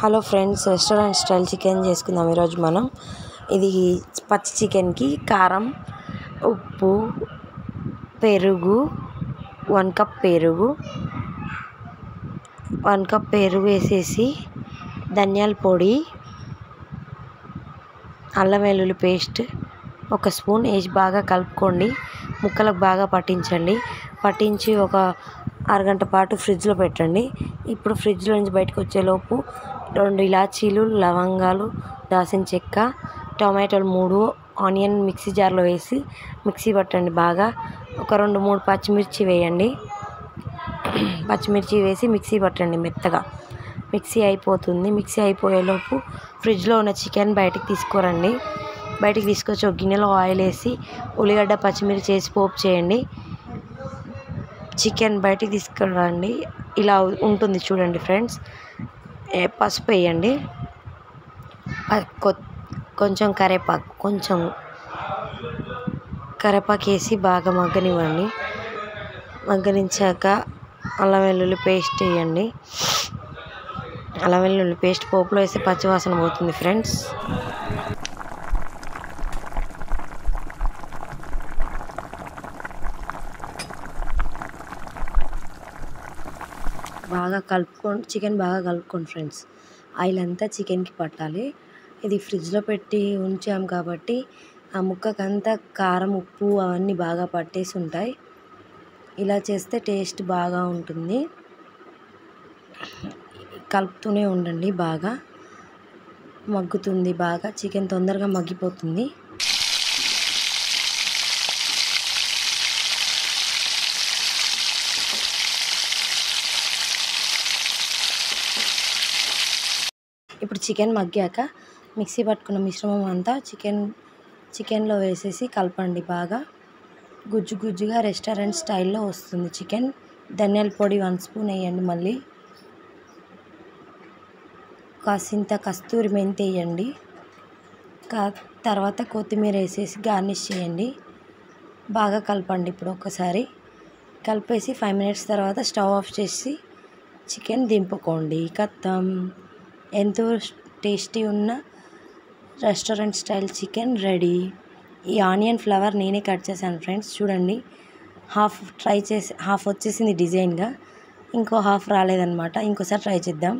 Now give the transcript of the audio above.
Hello friends, restaurant style chicken చేసుకుందాం ఈరోజు మనం. ఇది పచ్చి చికెన్కి కారం, ఉప్పు, పెరుగు, 1 కప్ పెరుగు వేసేసి ధనియాల పొడి, అల్లం వెల్లుల్లి పేస్ట్ 1 స్పూన్ వేసి బాగా కలుపుకోండి. ముక్కలకు బాగా పట్టించి ఒక అరగంట పాటు ఫ్రిడ్జ్లో పెట్టండి. ఇప్పుడు ఫ్రిడ్జ్లో నుంచి బయటకు వచ్చేలోపు 2 ఇలాచీలు, లవంగాలు, దాల్చిన చెక్క, టొమాటోలు 3, ఆనియన్ మిక్సీ జార్లో వేసి మిక్సీ పట్టండి బాగా. ఒక 2-3 పచ్చిమిర్చి వేయండి. పచ్చిమిర్చి వేసి మిక్సీ పట్టండి మెత్తగా. మిక్సీ అయిపోతుంది. మిక్సీ అయిపోయేలోపు ఫ్రిడ్జ్లో ఉన్న చికెన్ బయటికి తీసుకురండి. బయటికి తీసుకొచ్చి ఒక గిన్నెలో ఆయిల్ వేసి ఉల్లిగడ్డ, పచ్చిమిర్చి వేసి పోపు చేయండి. చికెన్ బయటికి తీసుకురండి. ఇలా ఉంటుంది చూడండి ఫ్రెండ్స్. పసుపు వేయండి, కొంచెం కరివేపాకు వేసి బాగా మగ్గనివ్వండి. మగ్గనించాక అల్లం వెల్లుల్లి పేస్ట్ వేయండి. అల్లం వెల్లుల్లి పేస్ట్ పోపులో వేసి పచ్చివాసన పోతుంది ఫ్రెండ్స్. బాగా కలుపుకోండి, చికెన్ బాగా కలుపుకోండి ఫ్రెండ్స్. ఆయిల్ అంతా చికెన్కి పట్టాలి. ఇది ఫ్రిడ్జ్లో పెట్టి ఉంచాం కాబట్టి ఆ ముక్కకంతా కారం, ఉప్పు అవన్నీ బాగా పట్టేసి ఉంటాయి. ఇలా చేస్తే టేస్ట్ బాగా ఉంటుంది. కలుపుతూనే ఉండండి, బాగా మగ్గుతుంది. బాగా చికెన్ తొందరగా మగ్గిపోతుంది. ఇప్పుడు చికెన్ మగ్గాక మిక్సీ పట్టుకున్న మిశ్రమం అంతా చికెన్లో వేసేసి కలపండి బాగా. గుజ్జుగా రెస్టారెంట్ స్టైల్లో వస్తుంది చికెన్. ధనియాల పొడి 1 స్పూన్ వేయండి. మళ్ళీ కాసింత కస్తూరి మెంతి వేయండి. తర్వాత కొత్తిమీర వేసేసి గార్నిష్ చేయండి. బాగా కలపండి. ఇప్పుడు ఒకసారి కలిపేసి 5 మినిట్స్ తర్వాత స్టవ్ ఆఫ్ చేసి చికెన్ దింపుకోండి. ఖతం. ఎంతో టేస్టీ ఉన్న రెస్టారెంట్ స్టైల్ చికెన్ రెడీ. ఈ ఆనియన్ ఫ్లవర్ నేనే కట్ చేశాను ఫ్రెండ్స్. చూడండి, హాఫ్ వచ్చేసింది డిజైన్గా, ఇంకో హాఫ్ రాలేదన్నమాట. ఇంకోసారి ట్రై చేద్దాం.